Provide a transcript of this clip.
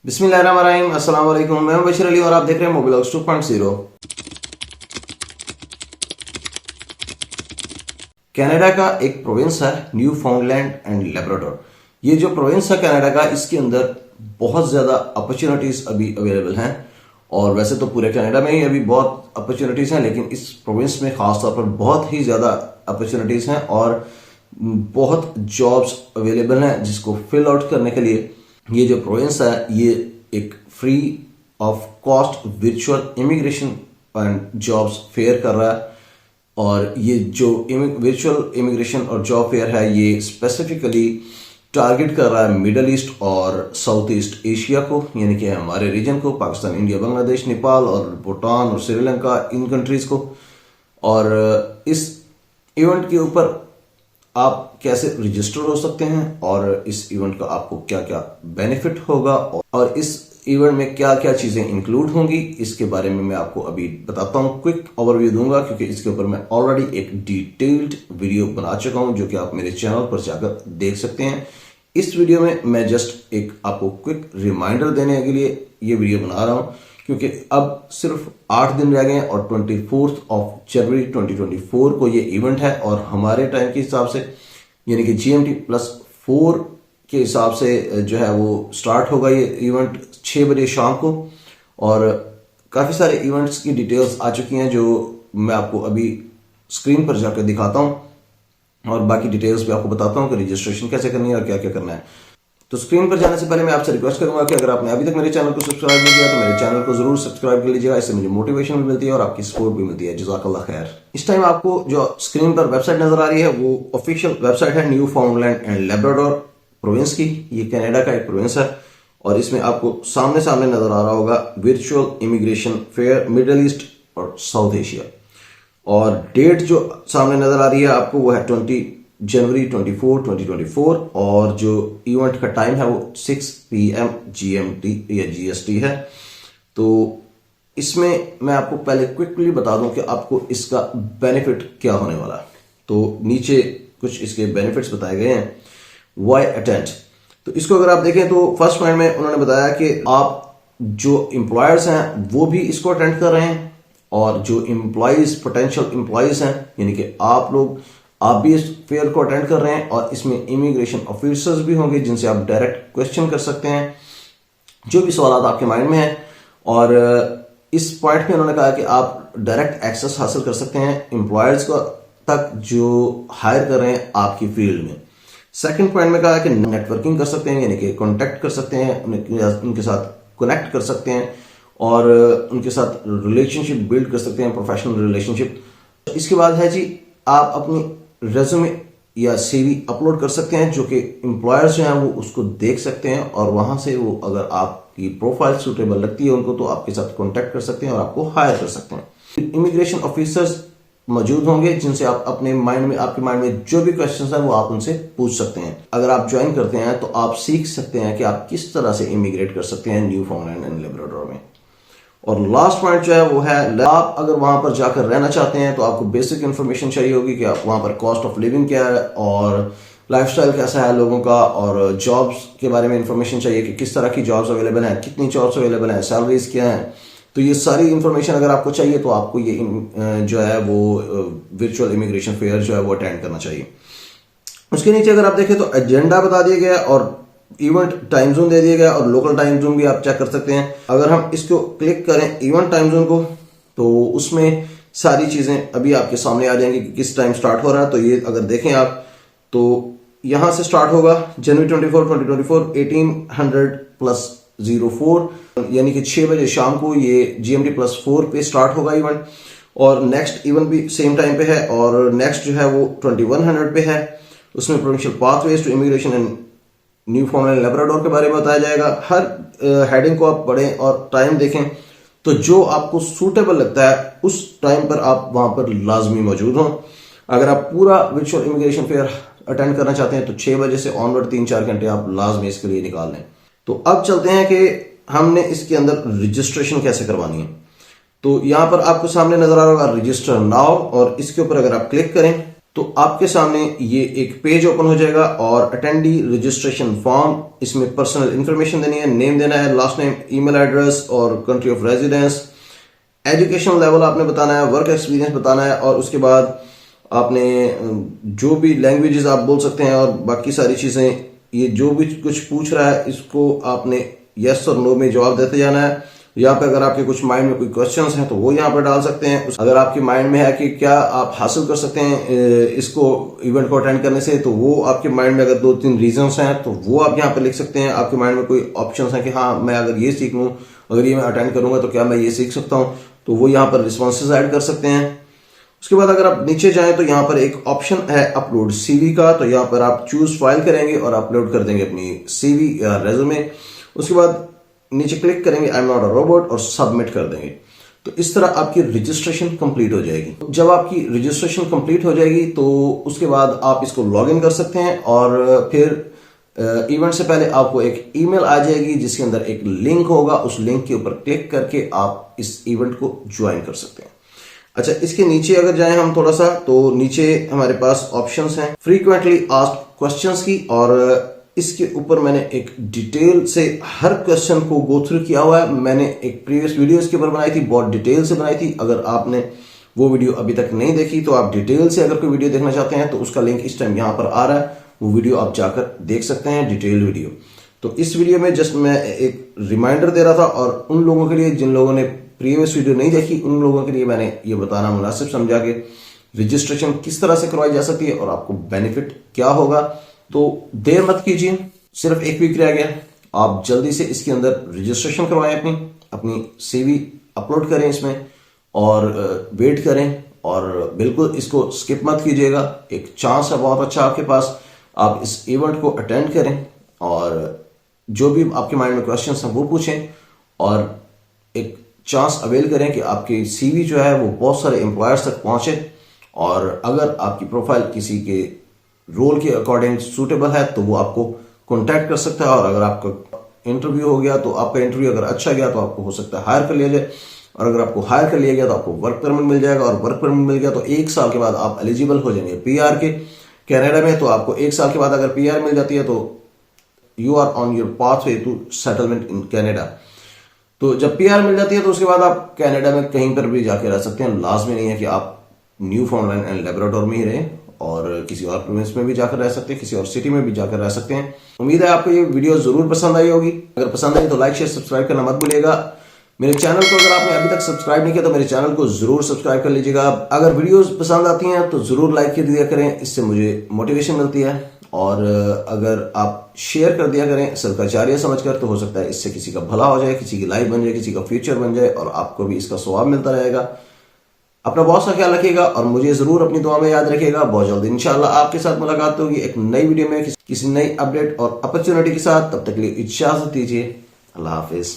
बिस्मिल्लाहिर्रहमानिर्रहीम, अस्सलाम वालेकुम। मैं हूं बशीर अली और आप देख रहे हैं मोबिलॉग्स 2.0। कनाडा का एक प्रोविंस है न्यू फाउंडलैंड एंड लेब्राडोर। ये जो प्रोविंस है कनाडा का, इसके अंदर बहुत ज़्यादा अपॉर्चुनिटीज़ अभी अवेलेबल हैं। और वैसे तो पूरे कनाडा में ही अभी बहुत अपॉर्चुनिटीज़ हैं, लेकिन इस प्रोविंस में ख़ास तौर पर बहुत ही ज़्यादा अपॉर्चुनिटीज़ हैं और बहुत जॉब्स अवेलेबल हैं जिसको फिल आउट करने के लिए ये जो प्रोविंस है ये एक free of cost virtual immigration and jobs fair कर रहा है। और ये जो वर्चुअल इमिग्रेशन और जॉब फेयर है ये स्पेसिफिकली टारगेट कर रहा है मिडल ईस्ट और साउथ ईस्ट एशिया को, यानी कि हमारे रीजन को, पाकिस्तान, इंडिया, बांग्लादेश, नेपाल और भूटान और श्रीलंका, इन कंट्रीज को। और इस इवेंट के ऊपर आप कैसे रजिस्टर हो सकते हैं और इस इवेंट का आपको क्या क्या बेनिफिट होगा और इस इवेंट में क्या क्या चीजें इंक्लूड होंगी, इसके बारे में मैं आपको अभी बताता हूं, क्विक ओवरव्यू दूंगा, क्योंकि इसके ऊपर मैं ऑलरेडी एक डिटेल्ड वीडियो बना चुका हूं जो कि आप मेरे चैनल पर जाकर देख सकते हैं। इस वीडियो में मैं जस्ट एक आपको क्विक रिमाइंडर देने के लिए ये वीडियो बना रहा हूं, क्योंकि अब सिर्फ 8 दिन रह गए हैं और 24 जनवरी 2024 को ये इवेंट है। और हमारे टाइम के हिसाब से यानी कि GMT+4 के हिसाब से जो है वो स्टार्ट होगा ये इवेंट 6 बजे शाम को। और काफ़ी सारे इवेंट्स की डिटेल्स आ चुकी हैं जो मैं आपको अभी स्क्रीन पर जाकर दिखाता हूँ और बाकी डिटेल्स भी आपको बताता हूँ कि रजिस्ट्रेशन कैसे करनी है और क्या क्या करना है। तो स्क्रीन पर जाने से पहले मैं आपसे रिक्वेस्ट करूंगा कि अगर आपने अभी तक मेरे चैनल को सब्सक्राइब नहीं किया तो मेरे चैनल को जरूर सब्सक्राइब कर लीजिएगा। इससे मुझे मोटिवेशन भी मिलती है और आपकी सपोर्ट भी मिलती है। जज़ाकल्लाह खैर। इस टाइम आपको जो स्क्रीन पर वेबसाइट नजर आ रही है वो ऑफिशियल वेबसाइट है न्यू फाउंडलैंड एंड लेब्राडोर प्रोविंस की। ये कनाडा का एक प्रोविंस है और इसमें आपको सामने सामने नजर आ रहा होगा virtual immigration fair middle east और साउथ एशिया। और डेट जो सामने नजर आ रही है आपको वो है 20 जनवरी 2024 और जो इवेंट का टाइम है वो 6 PM GMT या GST है। तो इसमें मैं आपको पहले क्विकली बता दूं कि आपको इसका बेनिफिट क्या होने वाला है। तो नीचे कुछ इसके बेनिफिट्स बताए गए हैं। वाई अटेंड, तो इसको अगर आप देखें तो फर्स्ट पॉइंट में उन्होंने बताया कि आप जो एम्प्लॉयर्स हैं वो भी इसको अटेंड कर रहे हैं और जो एम्प्लॉयज पोटेंशियल एम्प्लॉयज हैं यानी कि आप भी इस फेयर को अटेंड कर रहे हैं। और इसमें इमिग्रेशन ऑफिसर्स भी होंगे जिनसे आप डायरेक्ट क्वेश्चन कर सकते हैं जो भी सवाल आपके माइंड में है। और इस पॉइंट में उन्होंने कहा कि आप डायरेक्ट एक्सेस हासिल कर सकते हैं एम्प्लॉयर्स को तक जो हायर कर रहे हैं आपकी फील्ड में। सेकंड पॉइंट में कहा कि नेटवर्किंग कर सकते हैं, यानी कि कॉन्टेक्ट कर सकते हैं, उनके साथ कनेक्ट कर सकते हैं और उनके साथ रिलेशनशिप बिल्ड कर सकते हैं, प्रोफेशनल रिलेशनशिप। इसके बाद है जी आप अपनी रेज्यूमे या CV अपलोड कर सकते हैं जो कि एम्प्लॉयर्स जो हैं वो उसको देख सकते हैं और वहां से वो अगर आपकी प्रोफाइल सूटेबल लगती है उनको तो आपके साथ कांटेक्ट कर सकते हैं और आपको हायर कर सकते हैं। इमिग्रेशन ऑफिसर्स मौजूद होंगे जिनसे आप अपने माइंड में आपके माइंड में जो भी क्वेश्चंस हैं वो आप उनसे पूछ सकते हैं। अगर आप ज्वाइन करते हैं तो आप सीख सकते हैं कि आप किस तरह से इमिग्रेट कर सकते हैं न्यू फाउंडलैंड एंड लेब्राडोर में। और लास्ट पॉइंट जो है वो है आप अगर वहां पर जाकर रहना चाहते हैं तो आपको बेसिक इन्फॉर्मेशन चाहिए होगी कि आप वहां पर कॉस्ट ऑफ लिविंग क्या है और लाइफस्टाइल कैसा है लोगों का, और जॉब्स के बारे में इंफॉर्मेशन चाहिए कि किस तरह की जॉब्स अवेलेबल हैं, कितनी जॉब्स अवेलेबल हैं, सैलरीज क्या हैं। तो ये सारी इंफॉर्मेशन अगर आपको चाहिए तो आपको ये जो है वो वर्चुअल इमिग्रेशन फेयर जो है वो अटेंड करना चाहिए। उसके नीचे अगर आप देखें तो एजेंडा बता दिया गया और इवेंट टाइम जोन दे दिया गया और लोकल टाइम जोन भी आप चेक कर सकते हैं। अगर हम इसको क्लिक करें इवेंट टाइम जोन को तो उसमें सारी चीजें अभी आपके सामने आ जाएंगी कि किस टाइम स्टार्ट हो रहा है। तो ये अगर देखें आप तो यहां से स्टार्ट होगा जनवरी 24 2024 1800+04 यानी कि 6 बजे शाम को ये GMT+4 पे स्टार्ट होगा इवेंट। और नेक्स्ट इवेंट भी सेम टाइम पे है और नेक्स्ट जो है वो 2100 पे है। उसमें provincial pathways to immigration and Newfoundland Labrador के बारे में बताया जाएगा। हर हेडिंग को आप पढ़ें और टाइम देखें तो जो आपको सूटेबल लगता है उस टाइम पर आप वहां पर लाजमी मौजूद हों। अगर आप पूरा वर्चुअल इमिग्रेशन फेयर अटेंड करना चाहते हैं तो 6 बजे से ऑनवर्ड 3-4 घंटे आप लाजमी इसके लिए निकाल लें। तो अब चलते हैं कि हमने इसके अंदर रजिस्ट्रेशन कैसे करवानी है। तो यहां पर आपको सामने नजर आ रहा होगा रजिस्टर नाउ और इसके ऊपर अगर आप क्लिक करें तो आपके सामने ये एक पेज ओपन हो जाएगा और अटेंडी रजिस्ट्रेशन फॉर्म, इसमें पर्सनल इंफॉर्मेशन देनी है, नेम देना है, लास्ट नेम, ईमेल एड्रेस और country of residence, education level आपने बताना है, वर्क एक्सपीरियंस बताना है और उसके बाद आपने जो भी लैंग्वेजेस आप बोल सकते हैं और बाकी सारी चीजें, ये जो भी कुछ पूछ रहा है इसको आपने यस और नो में जवाब देते जाना है। यहाँ पे अगर आपके कुछ माइंड में कोई क्वेश्चंस हैं तो वो यहाँ पर डाल सकते हैं। अगर आपके माइंड में है कि क्या आप हासिल कर सकते हैं इसको इवेंट को अटेंड करने से, तो वो आपके माइंड में अगर 2-3 रीजंस हैं तो वो आप यहाँ पे लिख सकते हैं। आपके माइंड में कोई ऑप्शंस हैं कि हाँ मैं अगर ये सीख लूँ, अगर ये मैं अटेंड करूंगा तो क्या मैं ये सीख सकता हूँ, तो वो यहाँ पर रिस्पॉन्सेज ऐड कर सकते हैं। उसके बाद अगर आप नीचे जाएं तो यहाँ पर एक ऑप्शन है अपलोड सीवी का, तो यहाँ पर आप चूज फाइल करेंगे और अपलोड कर देंगे अपनी सीवी या रेज्यूमे। उसके बाद नीचे क्लिक करेंगे I am not a robot और सबमिट कर देंगे। तो इस तरह आपकी रजिस्ट्रेशन कंप्लीट हो जाएगी। जब आपकी रजिस्ट्रेशन कंप्लीट हो जाएगी तो उसके बाद आप इसको लॉग इन कर सकते हैं और फिर इवेंट से पहले आपको एक ईमेल आ जाएगी जिसके अंदर एक लिंक होगा। उस लिंक के ऊपर क्लिक करके आप इस इवेंट को ज्वाइन कर सकते हैं। अच्छा, इसके नीचे अगर जाएं हम थोड़ा सा, तो नीचे हमारे पास ऑप्शंस हैं फ्रीक्वेंटली आस्क्ड क्वेश्चंस की, और इसके ऊपर मैंने एक डिटेल से हर क्वेश्चन को गो थ्रू किया हुआ है। मैंने एक प्रीवियस वीडियो इसके ऊपर बनाई थी, बहुत डिटेल से बनाई थी। अगर आपने वो वीडियो अभी तक नहीं देखी तो आप डिटेल से अगर कोई वीडियो देखना चाहते हैं तो उसका लिंक इस टाइम यहाँ पर आ रहा है, वो वीडियो आप जाकर देख सकते हैं, डिटेल वीडियो। तो इस वीडियो में जस्ट मैं एक रिमाइंडर दे रहा था, और उन लोगों के लिए जिन लोगों ने प्रीवियस वीडियो नहीं देखी उन लोगों के लिए मैंने ये बताना मुनासिब समझा कि रजिस्ट्रेशन किस तरह से करवाई जा सकती है और आपको बेनिफिट क्या होगा। तो देर मत कीजिए, सिर्फ 1 वीक रह गया, आप जल्दी से इसके अंदर रजिस्ट्रेशन करवाएं, अपनी सीवी अपलोड करें इसमें और वेट करें, और बिल्कुल इसको स्किप मत कीजिएगा। एक चांस है बहुत अच्छा आपके पास, आप इस इवेंट को अटेंड करें और जो भी आपके माइंड में क्वेश्चंस हैं वो पूछें, और एक चांस अवेल करें कि आपकी सीवी जो है वो बहुत सारे एम्प्लॉयर्स तक पहुंचे, और अगर आपकी प्रोफाइल किसी के रोल के अकॉर्डिंग सूटेबल है तो वो आपको कांटेक्ट कर सकता है, और अगर आपका इंटरव्यू हो गया तो आपका इंटरव्यू अगर अच्छा गया तो आपको हो सकता है हायर कर लिया जाए, और अगर आपको हायर कर लिया गया तो आपको वर्क परमिट मिल जाएगा, और वर्क परमिट मिल गया तो 1 साल के बाद आप एलिजिबल हो जाएंगे पीआर के। कनाडा में तो आपको 1 साल के बाद अगर पीआर मिल जाती है तो you are on your pathway to settlement in Canada. तो जब पीआर मिल जाती है तो उसके बाद आप कनाडा में कहीं पर भी जाके रह सकते हैं, लाजमी नहीं है कि आप न्यू फाउंडलैंड एंड लेब्राडोर में ही रहें, और किसी और प्रोविंस में भी जाकर रह सकते हैं, किसी और सिटी में भी जाकर रह सकते हैं। उम्मीद है आपको ये वीडियो जरूर पसंद आई होगी। अगर पसंद आई तो लाइक शेयर सब्सक्राइब करना मत भूलिएगा। मेरे चैनल को अगर आपने अभी तक सब्सक्राइब नहीं किया तो मेरे चैनल को जरूर सब्सक्राइब कर लीजिएगा। अगर वीडियोस पसंद आती हैं तो जरूर लाइक कर दिया करें, इससे मुझे मोटिवेशन मिलती है, और अगर आप शेयर कर दिया करें सदकाचार्य समझकर, तो हो सकता है इससे किसी का भला हो जाए, किसी की लाइफ बन जाए, किसी का फ्यूचर बन जाए, और आपको भी इसका सवाब मिलता रहेगा। अपना बहुत सा ख्याल रखिएगा और मुझे जरूर अपनी दुआ में याद रखिएगा। बहुत जल्द इंशाल्लाह आपके साथ मुलाकात होगी एक नई वीडियो में किसी नई अपडेट और अपॉर्चुनिटी के साथ। तब तक के लिए इजाजत दीजिए। अल्लाह हाफिज।